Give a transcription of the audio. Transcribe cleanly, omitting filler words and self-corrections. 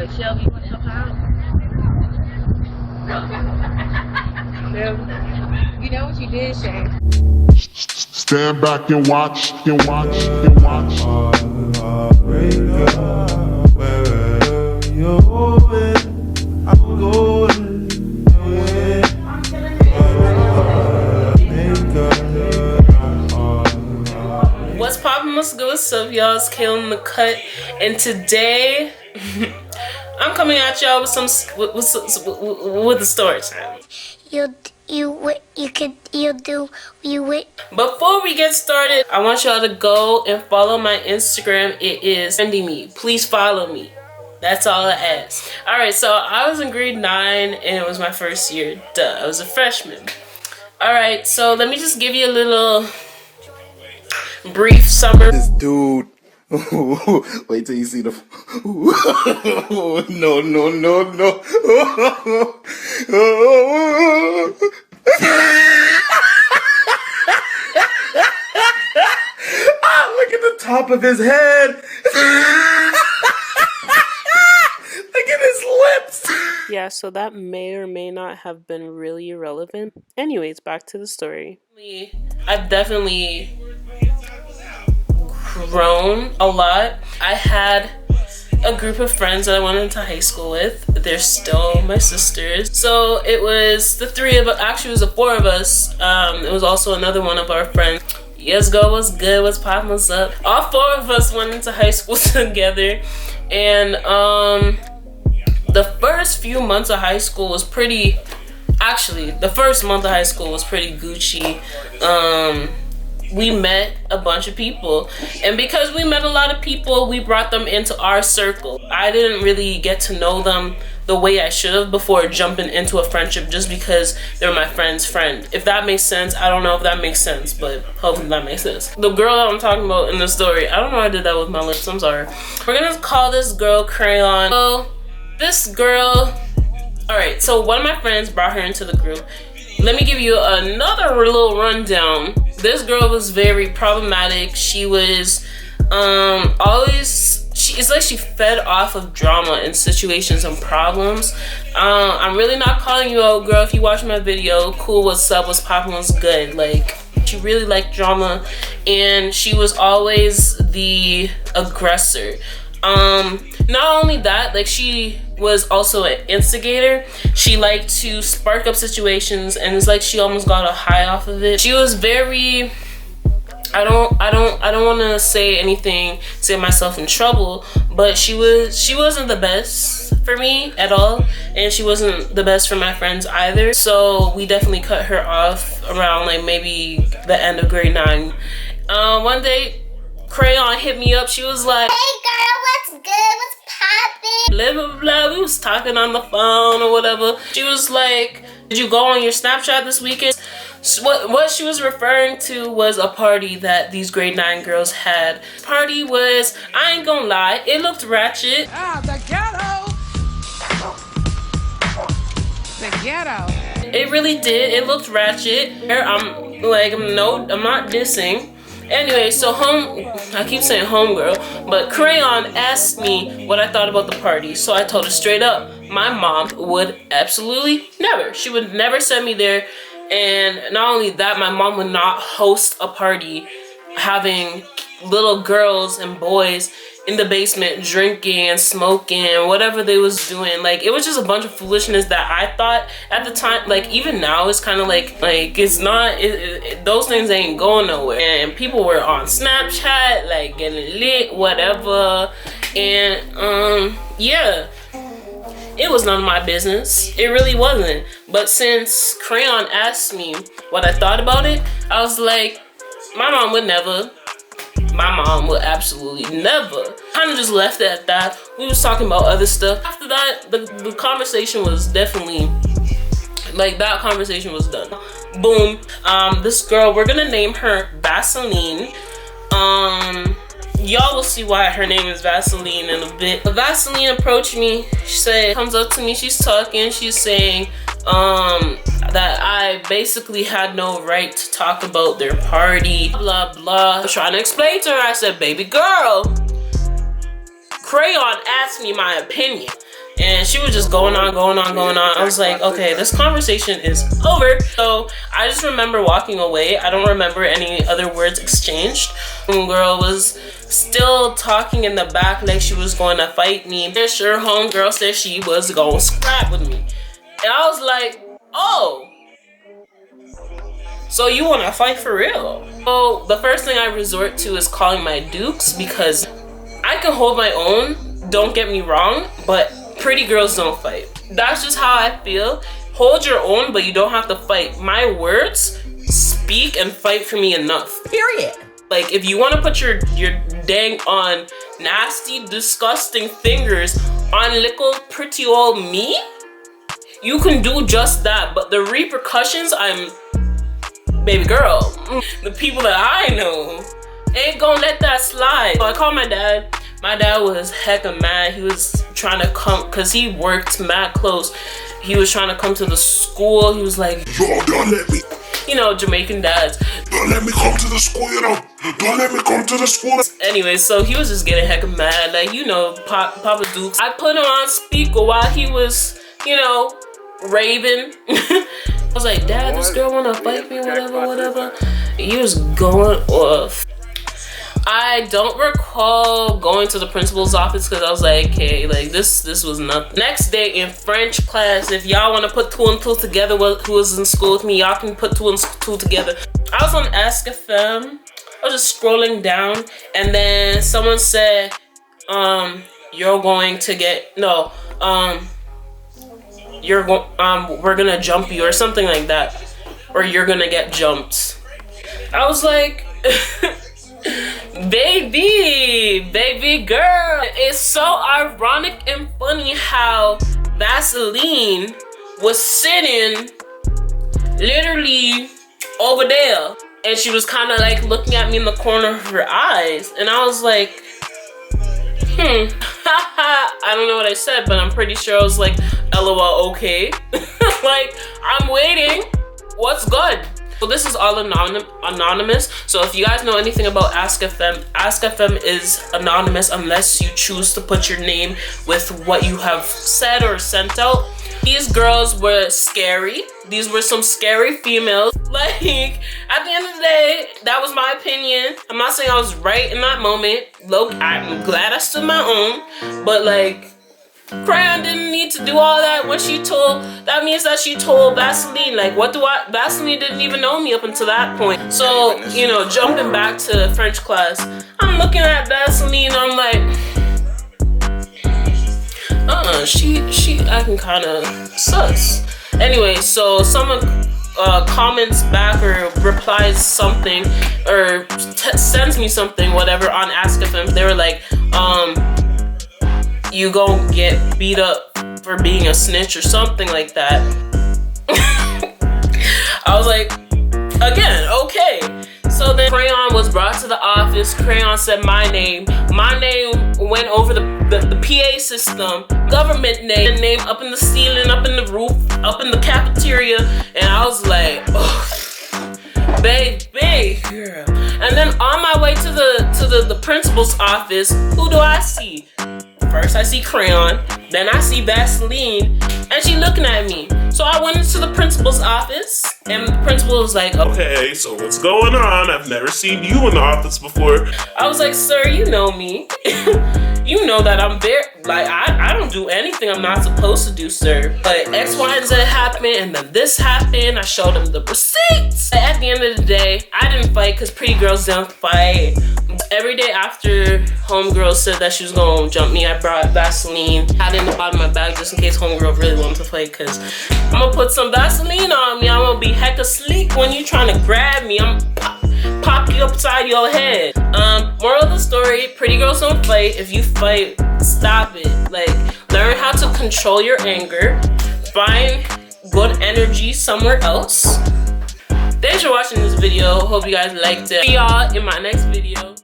Shelby, what's up, pal? You know what you did, Shane. Stand back and watch, and watch, and watch. Wherever you're going, I'm going. What's poppin'? What's good? What's up, y'all? It's Kayla in the cut, and today I'm coming at y'all with with a story time. Before we get started, I want y'all to go and follow my Instagram. It is Trxndymeee. Please follow me. That's all I ask. All right, so I was in grade 9, and it was my first year. Duh, I was a freshman. All right, so let me just give you a little brief summary. This dude. Wait till you see the. No. Look at the top of his head. Look at his lips. Yeah, so that may or may not have been really irrelevant. Anyways, back to the story. I've definitely grown a lot. I had a group of friends that I went into high school with. They're still my sisters. So it was the 3 of us. Actually, it was the 4 of us. It was also another one of our friends. Yes, girl, what's good? What's poppin'? What's up? All 4 of us went into high school together. And the first few months of high school was pretty... Actually, the first month of high school was pretty Gucci. We met a bunch of people, and because we met a lot of people, we brought them into our circle. I didn't really get to know them the way I should have before jumping into a friendship just because they're my friend's friend. If that makes sense, I don't know if that makes sense, but hopefully that makes sense. The girl that I'm talking about in the story, I don't know why I did that with my lips, I'm sorry. We're gonna call this girl Crayon. So this girl, all right, so one of my friends brought her into the group. Let me give you another little rundown. This girl was very problematic. She was it's like she fed off of drama and situations and problems. I'm really not calling you out, girl. If you watch my video, cool, what's up, what's poppin', what's good. Like, she really liked drama, and she was always the aggressor. Not only that, like, she was also an instigator. She liked to spark up situations, and it's like she almost got a high off of it. She was very, I don't want to say anything, say myself in trouble, but she wasn't the best for me at all, and she wasn't the best for my friends either. So we definitely cut her off around like maybe the end of grade 9. One day, Crayon hit me up. She was like, "Hey girl, what's good? What's poppin'? Blah blah blah." We was talking on the phone or whatever. She was like, "Did you go on your Snapchat this weekend?" So what she was referring to was a party that these grade 9 girls had. Party was, I ain't gonna lie, it looked ratchet. Ah, the ghetto. The ghetto. It really did. It looked ratchet. I'm not dissing. Anyway, so I keep saying homegirl, but Crayon asked me what I thought about the party. So I told her straight up, my mom would absolutely never. She would never send me there. And not only that, my mom would not host a party having little girls and boys in the basement drinking and smoking, whatever they was doing. Like, it was just a bunch of foolishness that I thought at the time. Like, even now, it's kind of like it's not, those things ain't going nowhere. And people were on Snapchat, like, getting lit, whatever. And yeah, it was none of my business. It really wasn't. But since Crayon asked me what I thought about it, I was like, my mom would never. My mom would absolutely never. Kind of just left it at that. We was talking about other stuff. After that, the conversation was definitely, like, that conversation was done. Boom. This girl, we're gonna name her Vaseline. Y'all will see why her name is Vaseline in a bit. Vaseline approached me. She said, comes up to me, she's talking, she's saying that I basically had no right to talk about their party, blah blah. I was trying to explain to her. I said, baby girl, Crayon asked me my opinion. and she was just going on. I was like, okay, this conversation is over. So I just remember walking away. I don't remember any other words exchanged. Homegirl was still talking in the back like she was going to fight me. And sure, homegirl said she was going to scrap with me. And I was like, oh, so you want to fight for real? So the first thing I resort to is calling my dukes, because I can hold my own, don't get me wrong, but pretty girls don't fight. That's just how I feel. Hold your own, but you don't have to fight. My words speak and fight for me enough. Period. Like, if you want to put your dang on nasty, disgusting fingers on little pretty old me, you can do just that. But the repercussions, baby girl, the people that I know ain't gonna let that slide. So I called my dad. My dad was hecka mad. He was trying to come, because he worked mad close. He was trying to come to the school. He was like, Yo, don't let me. you know, Jamaican dads. Don't let me come to the school, you know. Don't let me come to the school. Anyway, so he was just getting hecka mad. Like, you know, Papa Dukes. I put him on speaker while he was, you know, raving. I was like, Dad, this girl wanna fight me, whatever. He was going off. I don't recall going to the principal's office, because I was like, okay, like this was nothing. Next day in French class, if y'all want to put 2 and 2 together, who was in school with me, y'all can put 2 and 2 together. I was on Ask FM. I was just scrolling down, and then someone said, you're going to get, no, we're gonna jump you, or something like that, or you're gonna get jumped. I was like, baby girl. It's so ironic and funny how Vaseline was sitting literally over there, and she was kind of like looking at me in the corner of her eyes, and I was like, I don't know what I said, but I'm pretty sure I was like, LOL, okay. Like, I'm waiting. What's good? So this is all anonymous. So if you guys know anything about Ask FM is anonymous unless you choose to put your name with what you have said or sent out. These girls were scary. These were some scary females. Like, at the end of the day, that was my opinion. I'm not saying I was right in that moment. Look, I'm glad I stood my own, but like, Crayon didn't need to do all that. When she told, that means that she told Vaseline, like, Vaseline didn't even know me up until that point. So, you know, jumping back to French class, I'm looking at Vaseline, I'm like, she acting kind of sus. Anyway, so someone comments back or replies something or sends me something, whatever, on Ask FM. They were like, you gon' get beat up for being a snitch or something like that. I was like, again, okay. So then Crayon was brought to the office. Crayon said my name. My name went over the PA system, government name up in the ceiling, up in the roof, up in the cafeteria, and I was like, oh, baby girl. And then on my way to the principal's office, who do I see? First I see Crayon, then I see Vaseline, and she looking at me. So I went into the principal's office, and the principal was like, okay, so what's going on? I've never seen you in the office before. I was like, sir, you know me. You know that I'm very, like, I don't do anything I'm not supposed to do, sir. But X, Y, and Z happened, and then this happened. I showed him the receipts. At the end of the day, I didn't fight because pretty girls don't fight. Every day after homegirl said that she was gonna jump me, I brought Vaseline, had it in the bottom of my bag just in case homegirl really wanted to fight, because I'm gonna put some Vaseline on me. I'm gonna be hecka sleek when you trying to grab me. I'm pop you upside your head. Moral of the story, pretty girls don't fight. If you fight, stop it. Like, learn how to control your anger. Find good energy somewhere else. Thanks for watching this video. Hope you guys liked it. See y'all in my next video.